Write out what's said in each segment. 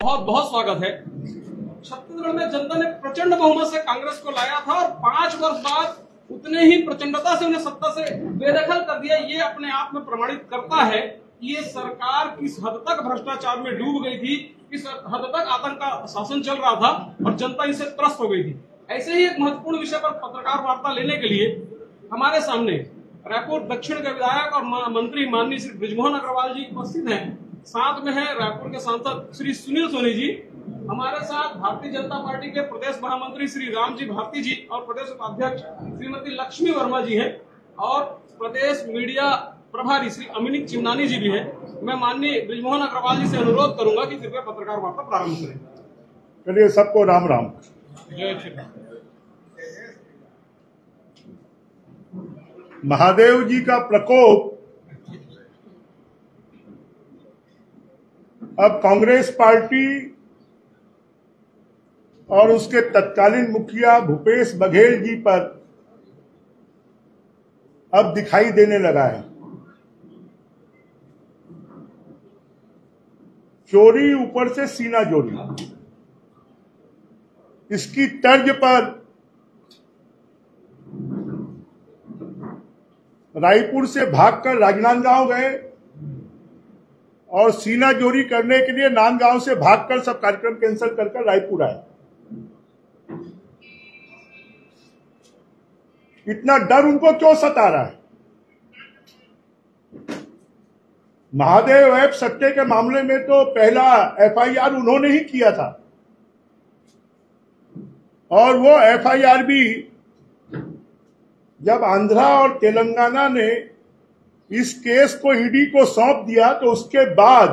बहुत बहुत स्वागत है। छत्तीसगढ़ में जनता ने प्रचंड बहुमत से कांग्रेस को लाया था और 5 वर्ष बाद उतने ही प्रचंडता से उन्हें सत्ता से बेदखल कर दिया। ये अपने आप में प्रमाणित करता है कि ये सरकार किस हद तक भ्रष्टाचार में डूब गई थी, किस हद तक आतंक का शासन चल रहा था और जनता इनसे त्रस्त हो गई थी। ऐसे ही एक महत्वपूर्ण विषय पर पत्रकार वार्ता लेने के लिए हमारे सामने रायपुर दक्षिण के विधायक और मंत्री माननीय श्री बृजमोहन अग्रवाल जी उपस्थित हैं। साथ में है रायपुर के सांसद श्री सुनील सोनी जी, हमारे साथ भारतीय जनता पार्टी के प्रदेश महामंत्री श्री रामजी भारती जी और प्रदेश उपाध्यक्ष श्रीमती लक्ष्मी वर्मा जी हैं और प्रदेश मीडिया प्रभारी श्री अमिनिक चिमनानी जी भी हैं। मैं माननीय बृजमोहन अग्रवाल जी से अनुरोध करूंगा कि कृपया पत्रकार वार्ता प्रारंभ करें। चलिए, सबको राम राम। जय श्री राम। महादेव जी का प्रकोप अब कांग्रेस पार्टी और उसके तत्कालीन मुखिया भूपेश बघेल जी पर अब दिखाई देने लगा है। चोरी ऊपर से सीना जोड़ी, इसकी तर्ज पर रायपुर से भागकर राजनांदगांव गए और सीना जोरी करने के लिए नांदगांव से भागकर सब कार्यक्रम कैंसिल कर रायपुर आए। इतना डर उनको क्यों सता रहा है? महादेव ऐप सट्टे के मामले में तो पहला एफआईआर उन्होंने ही किया था और वो एफआईआर भी जब आंध्रा और तेलंगाना ने इस केस को ईडी को सौंप दिया तो उसके बाद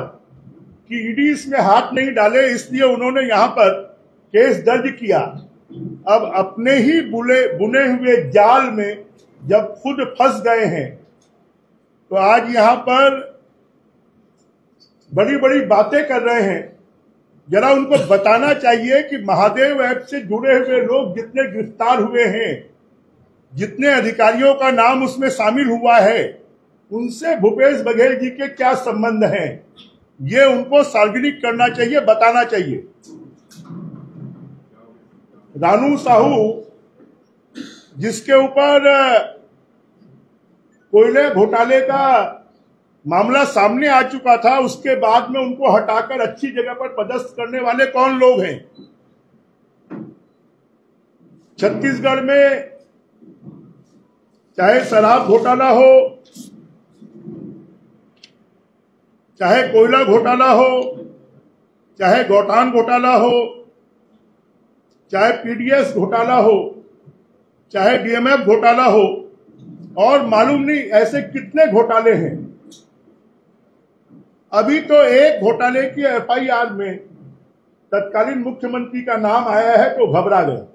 कि ईडी इसमें हाथ नहीं डाले, इसलिए उन्होंने यहां पर केस दर्ज किया। अब अपने ही बुने हुए जाल में जब खुद फंस गए हैं तो आज यहां पर बड़ी बड़ी बातें कर रहे हैं। जरा उनको बताना चाहिए कि महादेव ऐप से जुड़े हुए लोग जितने गिरफ्तार हुए हैं, जितने अधिकारियों का नाम उसमें शामिल हुआ है, उनसे भूपेश बघेल जी के क्या संबंध हैं, ये उनको सार्वजनिक करना चाहिए, बताना चाहिए। रानू साहू जिसके ऊपर कोयले घोटाले का मामला सामने आ चुका था, उसके बाद में उनको हटाकर अच्छी जगह पर पदस्थ करने वाले कौन लोग हैं? छत्तीसगढ़ में चाहे शराब घोटाला हो, चाहे कोयला घोटाला हो, चाहे गौठान घोटाला हो, चाहे पीडीएस घोटाला हो, चाहे डीएमएफ घोटाला हो, और मालूम नहीं ऐसे कितने घोटाले हैं। अभी तो एक घोटाले की एफआईआर में तत्कालीन मुख्यमंत्री का नाम आया है तो घबरा गए।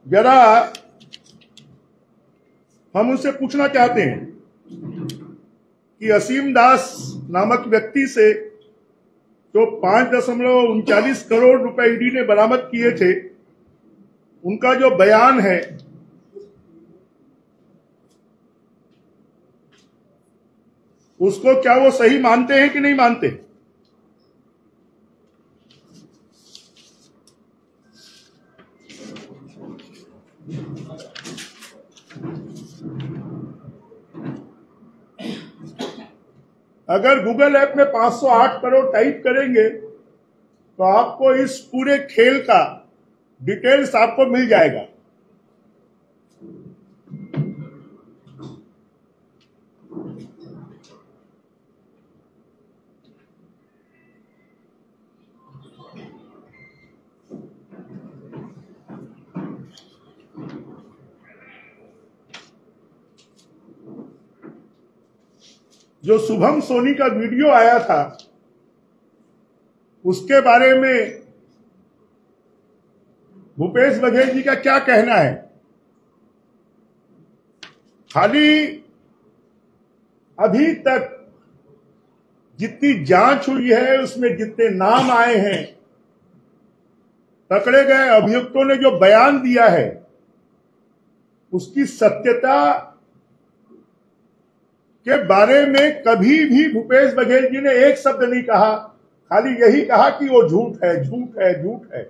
जरा हम उनसे पूछना चाहते हैं कि असीम दास नामक व्यक्ति से जो 5.39 करोड़ रुपए ईडी ने बरामद किए थे, उनका जो बयान है उसको क्या वो सही मानते हैं कि नहीं मानते? अगर गूगल ऐप में 508 करोड़ टाइप करेंगे तो आपको इस पूरे खेल का डिटेल्स आपको मिल जाएगा। जो शुभम सोनी का वीडियो आया था उसके बारे में भूपेश बघेल जी का क्या कहना है? खाली अभी तक जितनी जांच हुई है उसमें जितने नाम आए हैं, पकड़े गए अभियुक्तों ने जो बयान दिया है, उसकी सत्यता के बारे में कभी भी भूपेश बघेल जी ने एक शब्द नहीं कहा, खाली यही कहा कि वो झूठ है, झूठ है, झूठ है।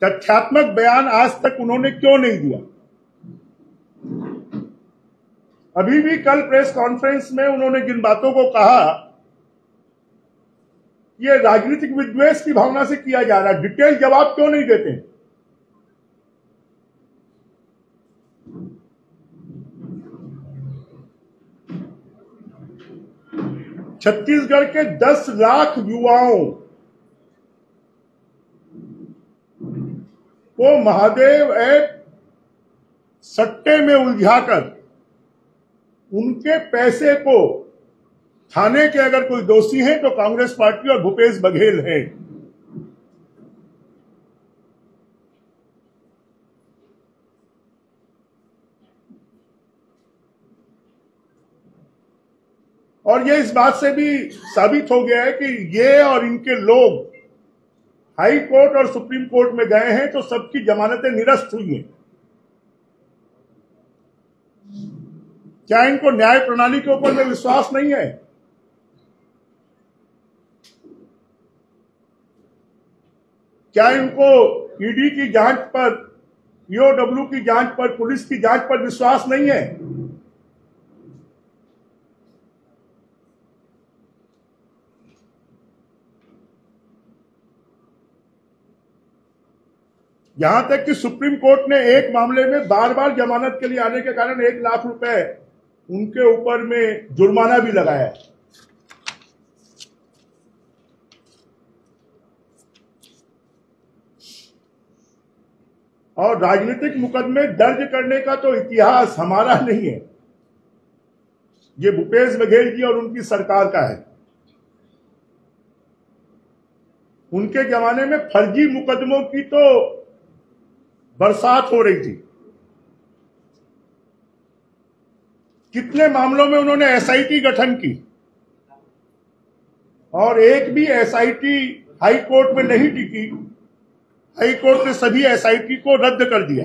तथ्यात्मक बयान आज तक उन्होंने क्यों नहीं दिया? अभी भी कल प्रेस कॉन्फ्रेंस में उन्होंने जिन बातों को कहा, ये राजनीतिक विद्वेष की भावना से किया जा रहा है, डिटेल जवाब क्यों नहीं देते? छत्तीसगढ़ के 10 लाख युवाओं को महादेव एक सट्टे में उलझाकर उनके पैसे को थाने के अगर कोई दोषी है तो कांग्रेस पार्टी और भूपेश बघेल है। और ये इस बात से भी साबित हो गया है कि ये और इनके लोग हाई कोर्ट और सुप्रीम कोर्ट में गए हैं तो सबकी जमानतें निरस्त हुई हैं। क्या इनको न्याय प्रणाली के ऊपर में विश्वास नहीं है? क्या इनको ईडी की जांच पर, ईओडब्ल्यू की जांच पर, पुलिस की जांच पर विश्वास नहीं है? यहां तक कि सुप्रीम कोर्ट ने एक मामले में बार बार जमानत के लिए आने के कारण 1 लाख रुपए उनके ऊपर में जुर्माना भी लगाया है। और राजनीतिक मुकदमे दर्ज करने का तो इतिहास हमारा नहीं है, ये भूपेश बघेल जी और उनकी सरकार का है। उनके जमाने में फर्जी मुकदमों की तो बरसात हो रही थी। कितने मामलों में उन्होंने एसआईटी गठन की और एक भी एसआईटी हाई कोर्ट में नहीं टिकी। हाई कोर्ट ने सभी एसआईटी को रद्द कर दिया।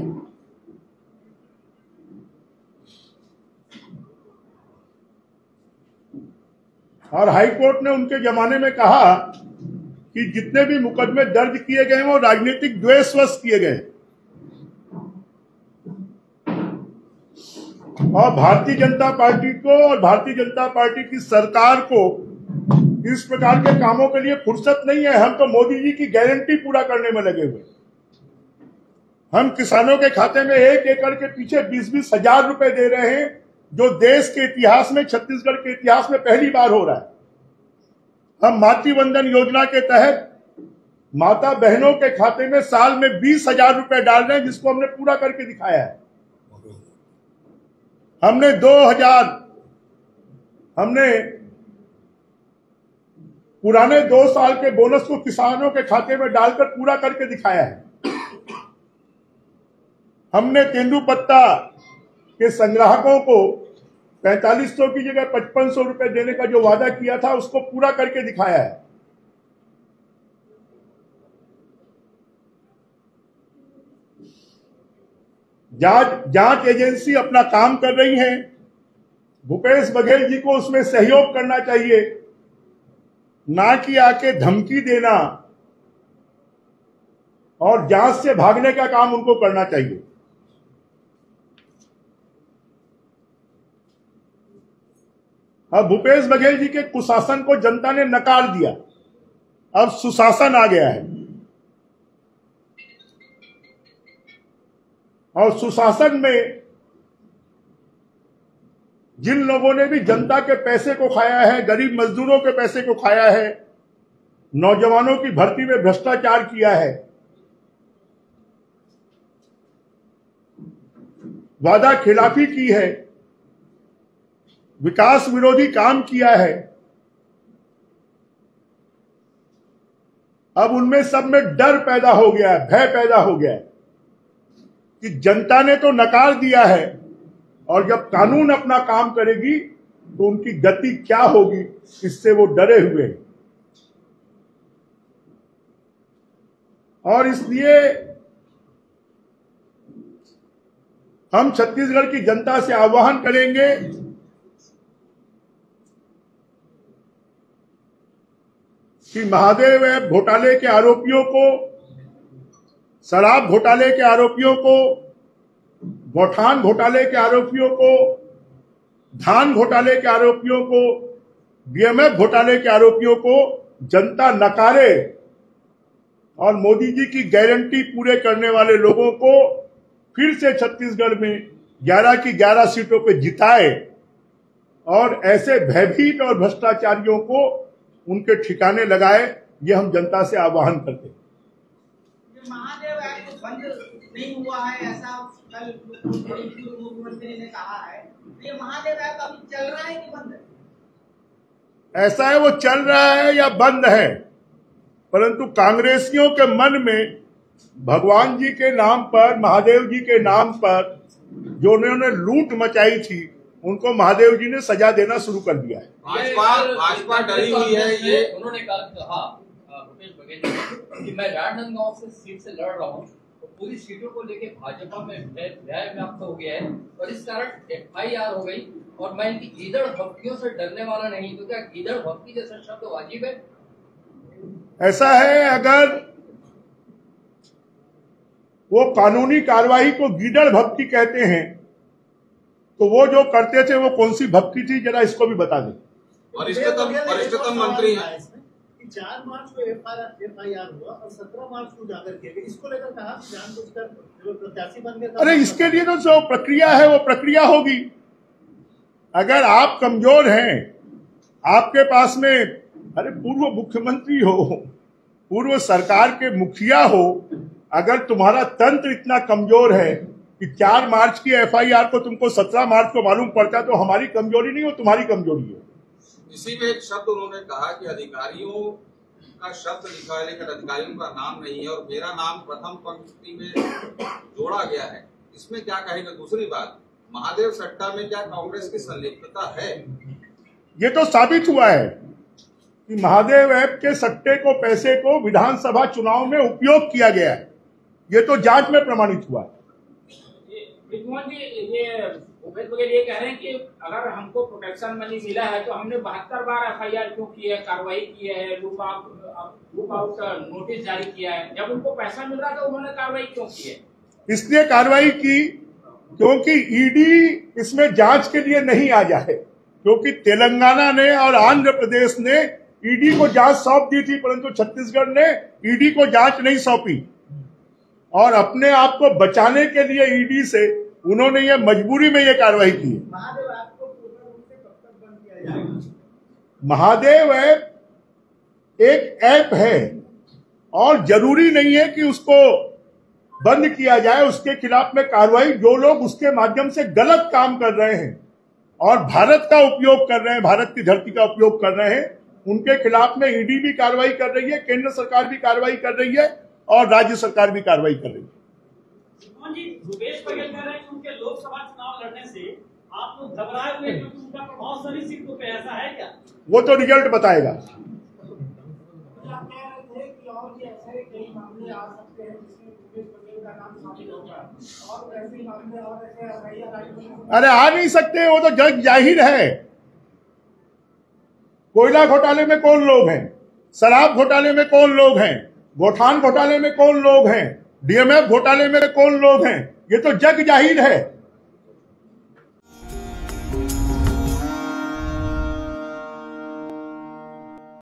और हाई कोर्ट ने उनके जमाने में कहा कि जितने भी मुकदमे दर्ज किए गए वो राजनीतिक द्वेषवश किए गए। और भारतीय जनता पार्टी को और भारतीय जनता पार्टी की सरकार को इस प्रकार के कामों के लिए फुर्सत नहीं है। हम तो मोदी जी की गारंटी पूरा करने में लगे हुए। हम किसानों के खाते में 1 एकड़ के पीछे 20-20 हजार रुपए दे रहे हैं, जो देश के इतिहास में, छत्तीसगढ़ के इतिहास में पहली बार हो रहा है। हम मातृवंदन योजना के तहत माता बहनों के खाते में साल में 20,000 रुपए डाल रहे हैं, जिसको हमने पूरा करके दिखाया है। हमने पुराने 2 साल के बोनस को किसानों के खाते में डालकर पूरा करके दिखाया है। हमने तेंदुपत्ता के संग्राहकों को 4500 की जगह 5500 रुपए देने का जो वादा किया था उसको पूरा करके दिखाया है। जांच एजेंसी अपना काम कर रही है। भूपेश बघेल जी को उसमें सहयोग करना चाहिए, ना कि आके धमकी देना और जांच से भागने का काम उनको करना चाहिए। अब भूपेश बघेल जी के कुशासन को जनता ने नकार दिया, अब सुशासन आ गया है। और सुशासन में जिन लोगों ने भी जनता के पैसे को खाया है, गरीब मजदूरों के पैसे को खाया है, नौजवानों की भर्ती में भ्रष्टाचार किया है, वादा खिलाफी की है, विकास विरोधी काम किया है, अब उनमें सब में डर पैदा हो गया है, भय पैदा हो गया है कि जनता ने तो नकार दिया है और जब कानून अपना काम करेगी तो उनकी गति क्या होगी, इससे वो डरे हुए हैं। और इसलिए हम छत्तीसगढ़ की जनता से आह्वान करेंगे कि महादेव ऐप घोटाले के आरोपियों को, शराब घोटाले के आरोपियों को, गौठान घोटाले के आरोपियों को, धान घोटाले के आरोपियों को, बीएमएफ घोटाले के आरोपियों को जनता नकारे और मोदी जी की गारंटी पूरे करने वाले लोगों को फिर से छत्तीसगढ़ में 11 की 11 सीटों पे जिताए और ऐसे भयभीत और भ्रष्टाचारियों को उनके ठिकाने लगाए, ये हम जनता से आह्वान करते हैं। महादेव ऐप बंद नहीं हुआ है ऐसा कल मुख्यमंत्री ने कहा है, ये महादेव ऐप अभी चल रहा है कि बंद है? ऐसा है, वो चल रहा है या बंद है, परंतु कांग्रेसियों के मन में भगवान जी के नाम पर, महादेव जी के नाम पर जो उन्होंने लूट मचाई थी, उनको महादेव जी ने सजा देना शुरू कर दिया है। भाजपा डरी हुई है। ये उन्होंने कहा भूपेश बघेल जी कि मैं राजनांदगांव से सीट से लड़ रहा हूँ, तो पूरी सीटों को लेके भाजपा में भय व्याप्त हो गया है और इस कारण FIR हो गई और मैं इनकी गीदड़ भक्तियों से डरने वाला नहीं। तो क्या गीदड़ भक्ति जैसा शब्द वाजिब है? ऐसा है, अगर वो कानूनी कार्रवाई को गीदड़ भक्ति कहते हैं तो वो जो करते थे वो कौन सी भक्ति थी, जरा इसको भी बता दें। वरिष्ठतम मंत्री हैं। 4 मार्च को FIR हुआ और 17 मार्च को उजागर किया गया, इसको लेकर कहा जानबूझकर प्रत्याशी बन गए। अरे इसके लिए तो जो प्रक्रिया है वो प्रक्रिया होगी। अगर आप कमजोर हैं, आपके पास में अरे पूर्व मुख्यमंत्री हो, पूर्व सरकार के मुखिया हो, अगर तुम्हारा तंत्र इतना कमजोर है कि 4 मार्च की FIR को तुमको 17 मार्च को मालूम पड़ता है, तो हमारी कमजोरी नहीं, वो तुम्हारी कमजोरी है। इसी में एक शब्द उन्होंने कहा कि अधिकारियों का शब्द लिखा है लेकिन अधिकारियों का नाम नहीं है और मेरा नाम प्रथम पंक्ति में जोड़ा गया है, इसमें क्या कहेंगे? दूसरी बात, महादेव सट्टा में क्या कांग्रेस की संलिप्तता है? ये तो साबित हुआ है कि महादेव ऐप के सट्टे को, पैसे को विधानसभा चुनाव में उपयोग किया गया है। ये तो जांच में प्रमाणित हुआ है। विद्वान जी, ये भूपेश बघेल ये कह रहे हैं कि अगर हमको प्रोटेक्शन मनी मिला है तो हमने 72 बार FIR क्यों की है, कार्रवाई की है, लुक आउट नोटिस जारी किया है, जब उनको पैसा मिल रहा था उन्होंने कार्रवाई क्यों की है? इसलिए कार्रवाई की क्योंकि ईडी इसमें जांच के लिए नहीं आ जाए, क्योंकि तेलंगाना ने और आंध्र प्रदेश ने ईडी को जांच सौंप दी थी, परंतु छत्तीसगढ़ ने ईडी को जांच नहीं सौंपी और अपने आप को बचाने के लिए ईडी से उन्होंने ये मजबूरी में ये कार्रवाई की है। महादेव ऐप को पूर्ण रूप से कब तक बंद किया जाएगा? महादेव ऐप एक ऐप है और जरूरी नहीं है कि उसको बंद किया जाए। उसके खिलाफ में कार्रवाई, जो लोग उसके माध्यम से गलत काम कर रहे हैं और भारत का उपयोग कर रहे हैं, भारत की धरती का उपयोग कर रहे हैं, उनके खिलाफ में ईडी भी कार्रवाई कर रही है, केंद्र सरकार भी कार्रवाई कर रही है और राज्य सरकार भी कार्रवाई कर रही है। जी, भूपेश बघेल कह रहे हैं कि उनके लोकसभा चुनाव लड़ने से आप लोग घबराए हुए क्योंकि उनका प्रभाव सभी सीटों पे, ऐसा है क्या? वो तो रिजल्ट बताएगा। आप कह रहे थे कि और भी ऐसे कई मामले आ सकते हैं जिसमें भूपेश बघेल का नाम शामिल होगा और ऐसे मामले और ऐसे FIR। अरे आ नहीं सकते, वो तो जग जाहिर है। कोयला घोटाले में कौन लोग हैं, शराब घोटाले में कौन लोग हैं, गौठान घोटाले में कौन लोग हैं, DMF घोटाले में कौन लोग हैं, ये तो जग जाहिर है।